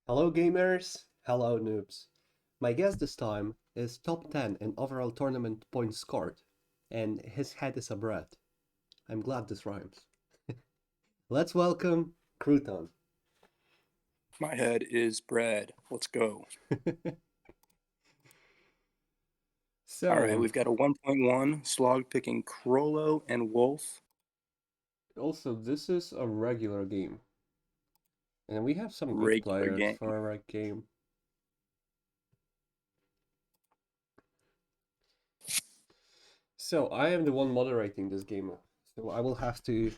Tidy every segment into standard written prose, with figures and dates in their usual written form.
Hello gamers, hello noobs. My guest this time is top 10 in overall tournament points scored, and his head is a bread. I'm glad this rhymes. Let's welcome Crouton. My head is bread. Let's go. All right, So, we've got a 1.1 slog picking Crollo and Wolf. also this is a regular game, and we have some good Regular players game. for a reg game. So, I am the one moderating this game, so I will have to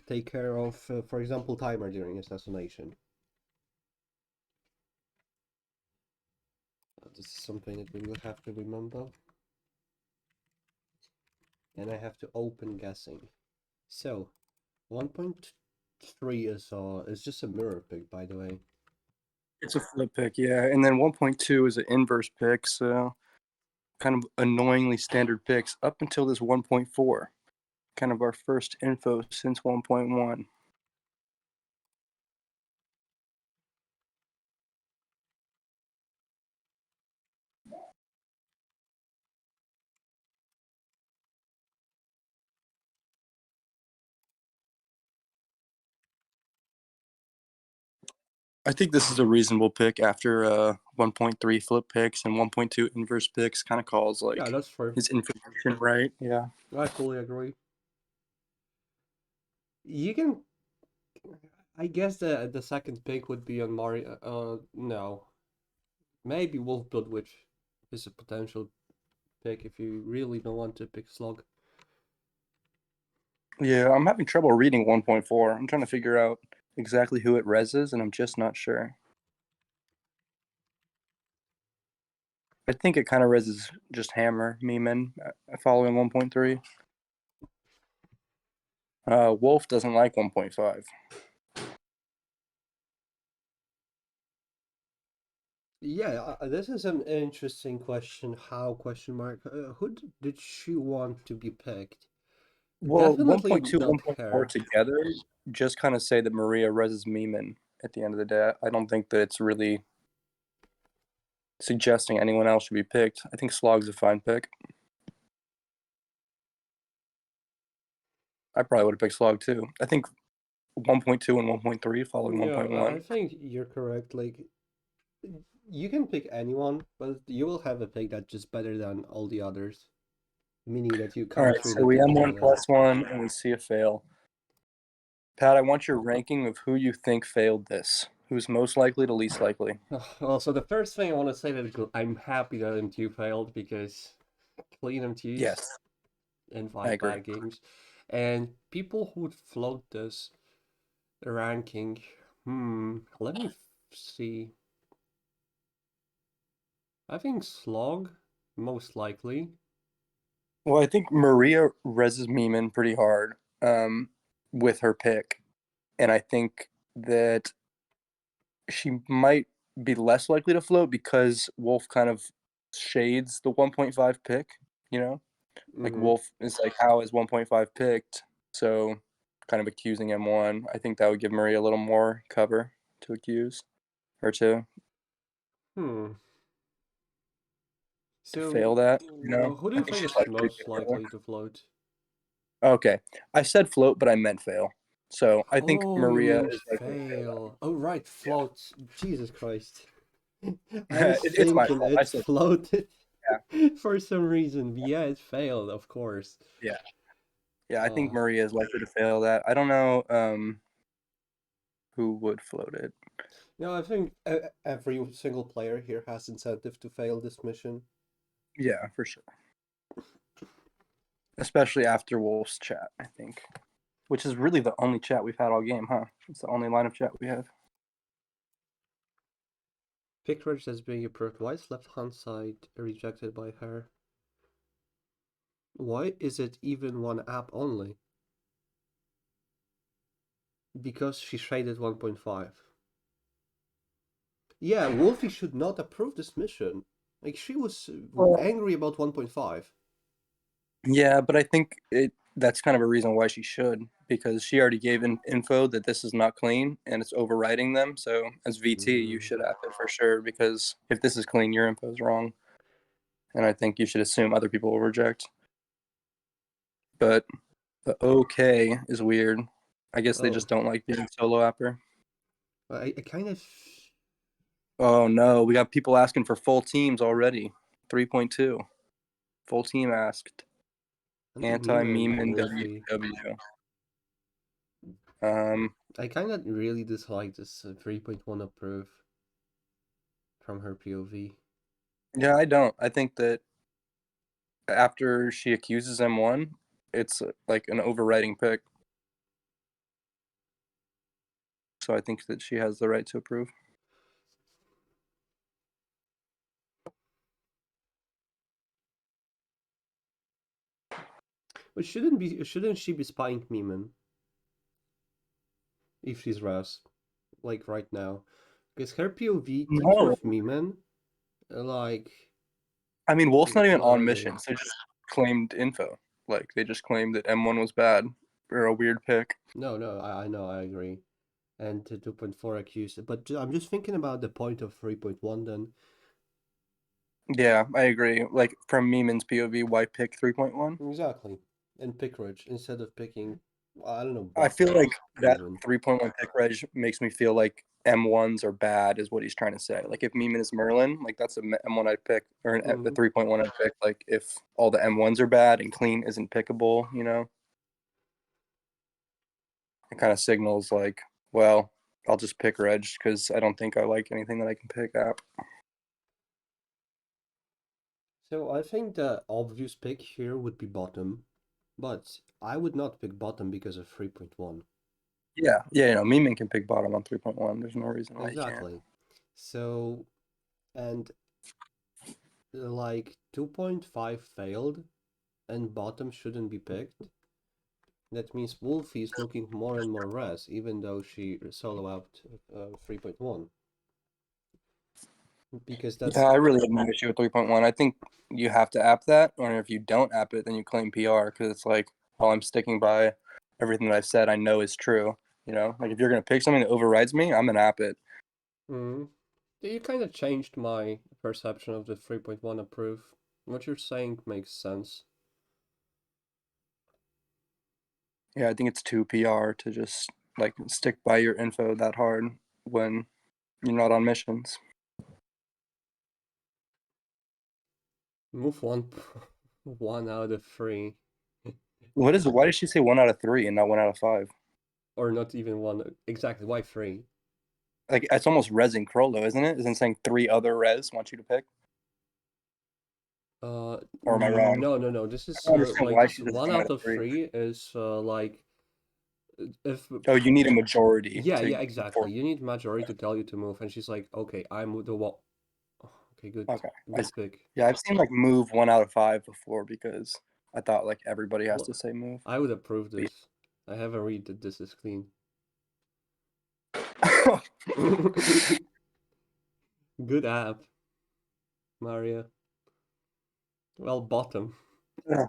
take care of, for example, timer during assassination. This is something that we will have to remember. And I have to open guessing. So, 1.3 is just a mirror pick, by the way. It's a flip pick, yeah. And then 1.2 is an inverse pick, so kind of annoyingly standard picks up until this 1.4. Kind of our first info since 1.1. I think this is a reasonable pick after 1.3 flip picks and 1.2 inverse picks. Kind of calls Yeah, like that's fair. his information right. Yeah. I fully agree. You can. I guess the second pick would be on Mario. No. Maybe Wolfblood, which is a potential pick if you really don't want to pick Slug. Yeah, I'm having trouble reading 1.4. I'm trying to figure out exactly who it reses, and I'm just not sure. I think it kind of reses just Hammer, Meeman, following 1.3. Wolf doesn't like 1.5. Yeah, this is an interesting question. How question mark? Did she want to be picked? Well, Definitely 1.2, not 1.4 her. together just kind of say that Maria reses Meeman at the end of the day. I don't think that it's really suggesting anyone else should be picked. I think Slog's a fine pick. I probably would have picked Slog too. I think 1.2 and 1.3 following Yeah, I 1.1. think you're correct. Like, you can pick anyone, but you will have a pick that's just better than all the others, meaning that you All can't right, so truly we pick M1 anyone. plus one and we see a fail. Pat, I want your ranking of who you think failed this. Who's most likely to least likely? Well, so the first thing I want to say that I'm happy that M2 failed because clean M2s Yes, and I five agree. bad games, and people who would float this ranking. Let me see. I think Slog, most likely. Well, I think Maria reses Meeman pretty hard with her pick. And I think that she might be less likely to float because Wolf kind of shades the 1.5 pick, you know? Like Mm-hmm. Wolf is like, how is 1.5 picked? So kind of accusing M1. I think that would give Maria a little more cover to accuse or Hmm. to So, fail that. You know, who do I you think think she's is likely to most fail. likely to float? Okay, I said float, but I meant fail. So I think Oh, you Maria mean is likely to fail fail. Oh, right, that. float. Jesus Christ. I Yeah, was it's my thinking fault. I it said floated yeah, for some reason. Yeah, it failed, of course. yeah, yeah. I think Uh, Maria is likely to fail that. I don't know who would float it. no, I think every single player here has incentive to fail this mission. Yeah, for sure. Especially after Wolf's chat, I think, which is really the only chat we've had all game, huh? It's the only line of chat we have. Pickridge as being approved. Why is left hand side rejected by her? Why is it even one app only? Because she shaded 1.5. Yeah, Wolfie should not approve this mission. Like, she was Well, angry about 1.5. yeah, but I think that's kind of a reason why she should. because she already gave info that this is not clean and it's overriding them. So as VT, you Mm. should app it for sure, because if this is clean, your info is wrong. And I think you should assume other people will reject. But the OK is weird. I guess they Oh, just don't like being solo apper. I kind of. Oh no, we got people asking for full teams already. 3.2. Full team asked. Anti-meme Anti-meme and Wolfie. WW. I kind of really dislike this 3.1 approve from her POV. Yeah, I don't. I think that after she accuses M1, it's like an overriding pick. So I think that she has the right to approve. But shouldn't she be spying Meeman if she's Ras, like right now? Because her POV teams No, with Meeman, like I mean Wolf's not even what on are they? missions. They just claimed info. Like they just claimed that M1 was bad or a weird pick. No, no, I know, I agree. And the 2.4 accused, but I'm just thinking about the point of 3.1 then. Yeah, I agree. Like from Meeman's POV, why pick 3.1? Exactly. And pick Rich instead of picking, I don't know, I feel bottom like that even. 3.1 pick reg makes me feel like M1s are bad, is what he's trying to say. Like if Meeman is Merlin, like that's a M1 I'd pick, or the 3.1 I'd pick. Like if all the M1s are bad and clean isn't pickable, it kind of signals like, well, I'll just pick reg because I don't think I like anything that I can pick app. So I think the obvious pick here would be bottom, but I would not pick bottom because of 3.1. Yeah, Meeman can pick bottom on 3.1. There's no reason why he can't. Exactly. So, and like 2.5 failed and bottom shouldn't be picked. That means Wolfie is looking more and more res, even though she solo out 3.1. Because Yeah, that's I really have no issue with 3.1. I think you have to app that, or if you don't app it, then you claim PR because it's like, well, I'm sticking by everything that I've said I know is true. Like if you're going to pick something that overrides me, I'm going to app it. mm, you kind of changed my perception of the 3.1 approve. What you're saying makes sense. Yeah, I think it's too PR to just like stick by your info that hard when you're not on missions. Move one, 1 out of 3, What is it? Why did she say 1 out of 3 and not 1 out of 5? or not even one. Exactly, why 3? Like it's almost resing Crollo, isn't it? Isn't it saying 3 other res want you to pick? Or am I wrong? No, no, no. This I is don't understand like why this she says one one out out of of three. 3 is like if Oh, you need a majority yeah, to yeah, exactly. for. You need majority to tell you to move, and she's like, okay, I'm the one. Okay, good, Okay. good pick. Yeah, I've seen like move 1 out of 5 before because I thought like everybody has Well, to say move. I would approve But this. I haven't read that this is clean. yeah. Good app, Maria. Well, bottom. Yeah.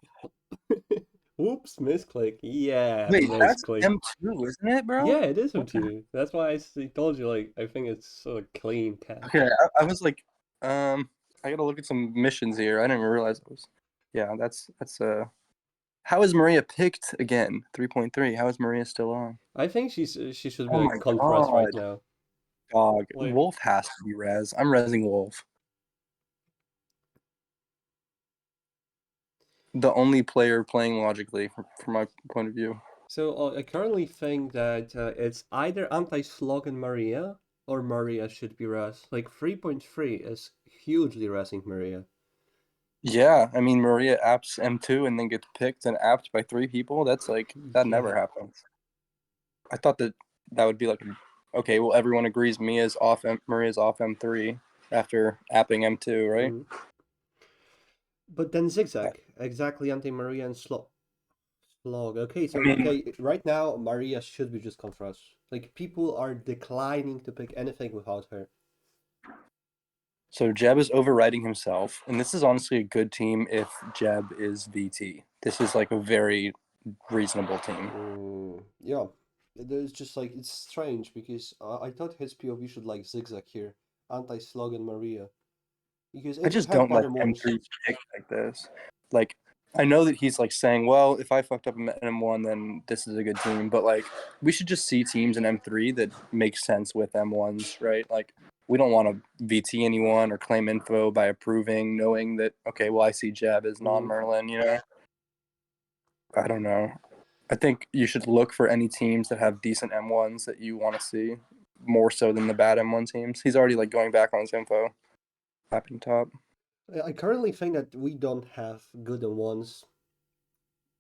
Oops, misclick. Yeah, Wait, that's misclick. M2, isn't it, bro? Yeah, it is What with the you. That's why told you, like, I think it's a clean cat. Okay, I was like, I gotta look at some missions here. I didn't even realize it was. Yeah, that's. How is Maria picked again? 3.3. How is Maria still on? I think she should be Oh like my confessed right god, now. dog. Like, Wolf has to be res. I'm resing Wolf. The only player playing logically from my point of view. so I currently think that it's either anti-slog and Maria, or Maria should be res. Like 3.3 is hugely resing Maria. Yeah, I mean Maria apps M2 and then gets picked and apped by 3 people. That's like that never Yeah. happens. I thought that would be like, okay, well everyone agrees Maria's off M3 after apping M2, right? Mm. But then zigzag, exactly anti-Maria and slog. Slog. Okay, I so mean, okay, right now Maria should be just confessed. Like people are declining to pick anything without her. so Jeb is overriding himself, and this is honestly a good team if Jeb is VT. This is like a very reasonable team. Yeah, it's just like it's strange because I thought his POV should like zigzag here, anti-slug and Maria, because I it would just have don't like bottom ones. M3 pick like this. Like, I know that he's like saying, well, if I fucked up in M1, then this is a good team. But like, we should just see teams in M3 that make sense with M1s, right? Like, we don't want to VT anyone or claim info by approving, knowing that, okay, well, I see Jeb as Mm. non-Merlin, you know? I don't know. I think you should look for any teams that have decent M1s that you want to see more so than the bad M1 teams. He's already like going back on his info. Tapping top. I currently think that we don't have good ones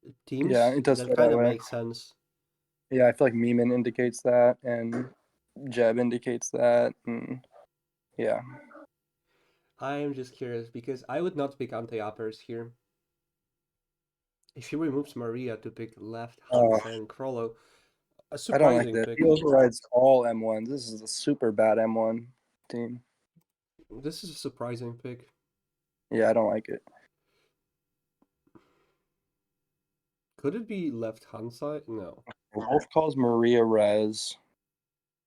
Yeah, teams. it does That feel that kind of way. makes sense. Yeah, I feel like Meeman indicates that, and Jeb indicates that, and yeah. I am just curious because I would not pick anti-uppers here. If he removes Maria to pick left Uh, Hansa and Krollo, a I don't like surprising this. pick. He overrides all M1s. This is a super bad M1 team. This is a surprising pick. Yeah, I don't like it. Could it be left Hansa? No. Wolf calls Maria Rez.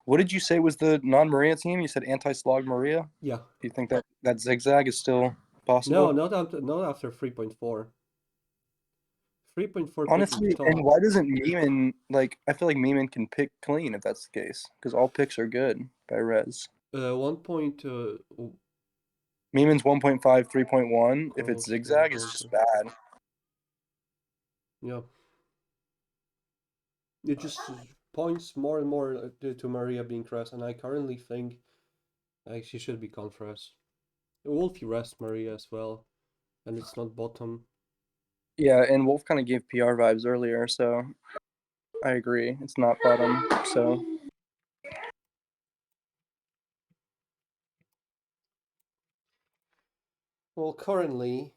What did you say was the non-Maria team? You said anti-slog Maria? Yeah. Do you think that that zigzag is still No, possible? not after 3.4. 3.4 pick Honestly, and top. why doesn't Meeman, like, I feel like Meeman can pick clean if that's the case, because all picks are good by Rez. 1 point. Meeman's 1.5, 3.1. If it's Okay, zigzag, it's just bad. yeah. It just points more and more to Maria being Crest, and I currently think she should be Confress. Wolfie rest Maria as well, and it's not bottom. Yeah, and Wolf kind of gave PR vibes earlier, so I agree. It's not bottom, so. Well, currently,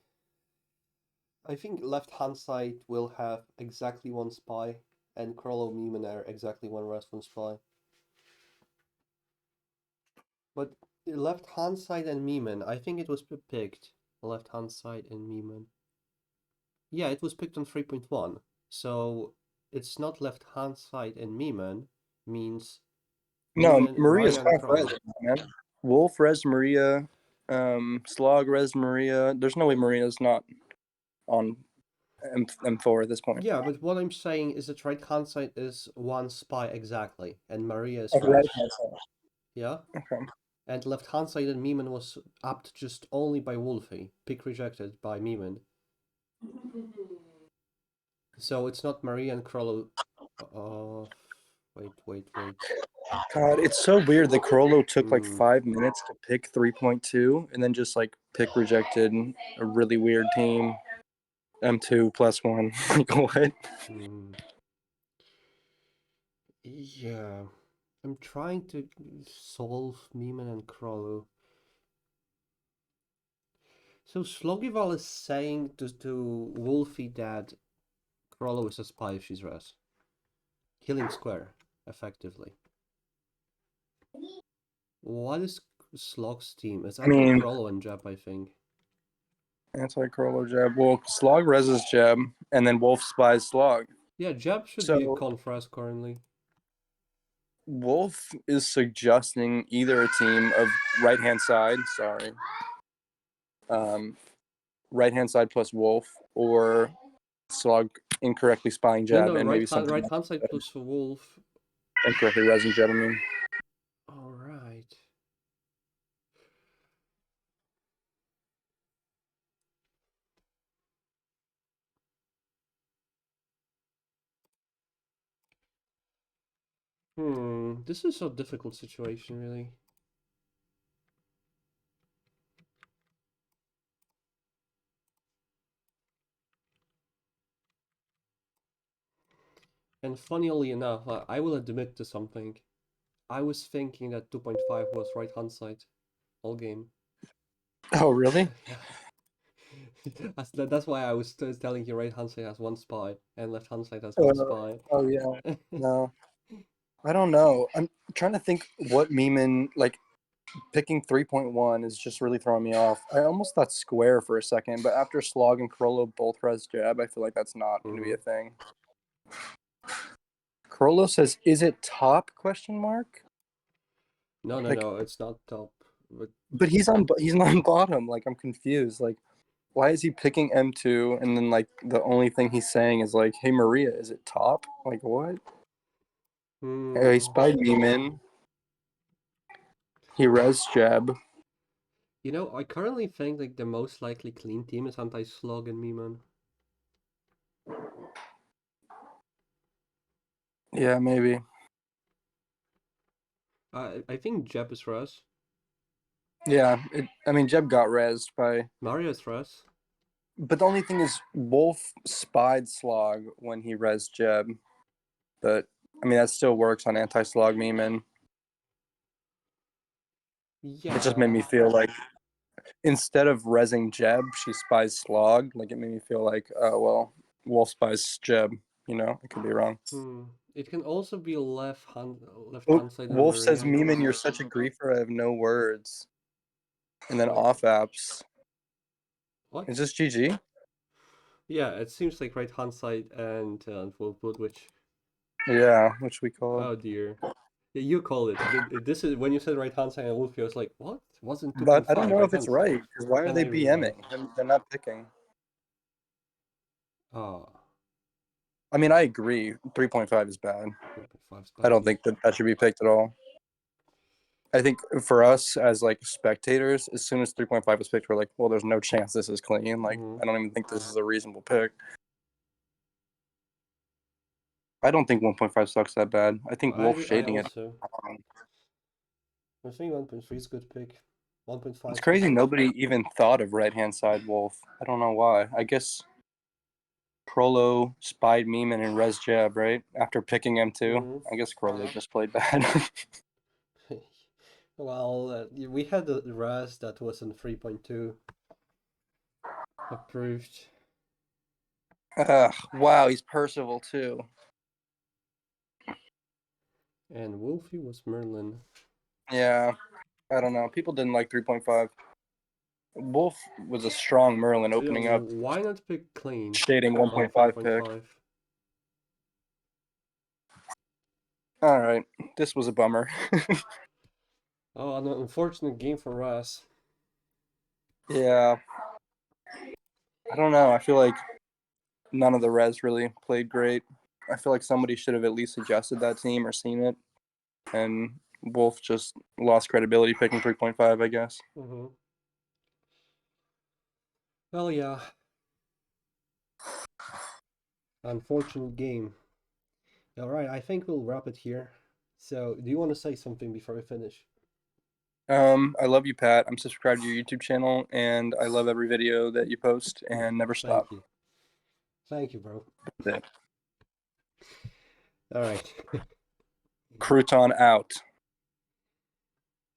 I think left hand side will have exactly one spy, and Krollo Meeman are exactly one rest, one spy. But left hand side and Meeman, I think it was picked. Left hand side and Meeman. Yeah, it was picked on 3.1. So it's not left hand side and Meeman means No, Meeman, Maria's Maria and half res, Krollo. man. Wolf res Maria, Slog res Maria. There's no way Maria's not on M4 at this point. Yeah, but what I'm saying is that right hand side is one spy exactly, and Maria is Okay, right rest. hand side. Yeah? Okay. And left hand side and Meeman was upped just only by Wolfie. Pick rejected by Meeman. So it's not Maria and Krollo. Wait. God, it's so weird that Corollo took like Hmm. 5 minutes to pick 3.2 and then just like pick rejected a really weird team. M2 plus one. Like, what? Hmm. Yeah. I'm trying to solve Meeman and Krollo. So Slogival is saying to Wolfie that Krollo is a spy if she's res. Killing square, effectively. What is Slog's team? It's I mean, anti-Krollo and Jab, I think. anti-Corollo jab. Well, Slog reses jab, and then Wolf spies Slog. Yeah, Jab should be a So conf currently. Wolf is suggesting either a team of right-hand side, sorry, um, right-hand side plus Wolf, or Slog incorrectly spying No, jab, and maybe something right hand side plus Wolf. incorrectly resing jab. I mean, Alright. This is a difficult situation, really. And funnily enough, I will admit to something. I was thinking that 2.5 was right hand side all game. oh really? Yeah. That's why I was telling you right hand side has one spy and left hand side has one Uh, spy. oh yeah. No, I don't know. I'm trying to think what Meeman like picking 3.1 is just really throwing me off. I almost thought square for a second, but after Slog and Corollo both res jab, I feel like that's not going to be Hmm. a thing. Crollo says, "Is it top?" Question mark. No, no, Like, no, it's not top. but he's on bottom. Like, I'm confused. Like, why is he picking M2 and then like the only thing he's saying is like, "Hey Maria, is it top?" Like what? He Hmm. spied Meeman. He res Jeb. You know, I currently think like the most likely clean team is anti-slug and Meeman. Yeah, maybe. I think Jeb is for us. Yeah, I mean Jeb got rezzed by, Mario is for us. but the only thing is Wolf spied Slog when he res Jeb. But I mean that still works on anti-slog Meeman. It just made Yeah. me feel like instead of rezzing Jeb, she spies Slog. Like it made me feel like, well, Wolf spies Jeb. You know, I could be wrong. Hmm. It can also be left hand side and Wolf says, Maria, I Meeman, guess. you're such a griefer. I have no words. And then Wait, off apps. what? Is this GG? Yeah, it seems like right hand side and Wolf which. Yeah, which we called. Oh dear. Yeah, you call it. This is when you said right hand side and Wolf, I was like, what? Wasn't But I don't 2.5 know right if it's hand side? right. Because why are And they I realized, BMing? They're not picking. oh, I mean, I agree. 3.5 is bad. 3.5 is I bad. don't think that should be picked at all. I think for us as like spectators, as soon as 3.5 is picked, we're like, well, there's no chance this is clean. Like, Mhm. I don't even think this is a reasonable pick. I don't think 1.5 sucks that bad. I think Wolf I shading it. also. I think 1.3 is a good pick. 1.5 It's is good crazy pick. nobody even thought of right hand side Wolf. I don't know why. I guess Crollo spied Meeman and Res Jab, right? After picking M2. Mhm. I guess Crollo just played bad. Well, we had the RAS that was in 3.2 approved. Wow, he's Percival too. And Wolfie was Merlin. Yeah, I don't know. People didn't like 3.5. Wolf was a strong Merlin So yeah, opening up, why not pick clean shading on 1.5 pick. 5.5? All right, this was a bummer. Oh, an unfortunate game for RAS. Yeah, I don't know. I feel like none of the res really played great. I feel like somebody should have at least suggested that team or seen it. And Wolf just lost credibility picking 3.5, I guess. Mm-hmm. Well, yeah, unfortunate game. All right, I think we'll wrap it here. So, do you want to say something before we finish? I love you, Pat. I'm subscribed to your YouTube channel, and I love every video that you post, and never stop. Thank you. Thank you, bro. Yeah. All right. Crouton out.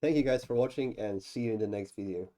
Thank you guys for watching and see you in the next video.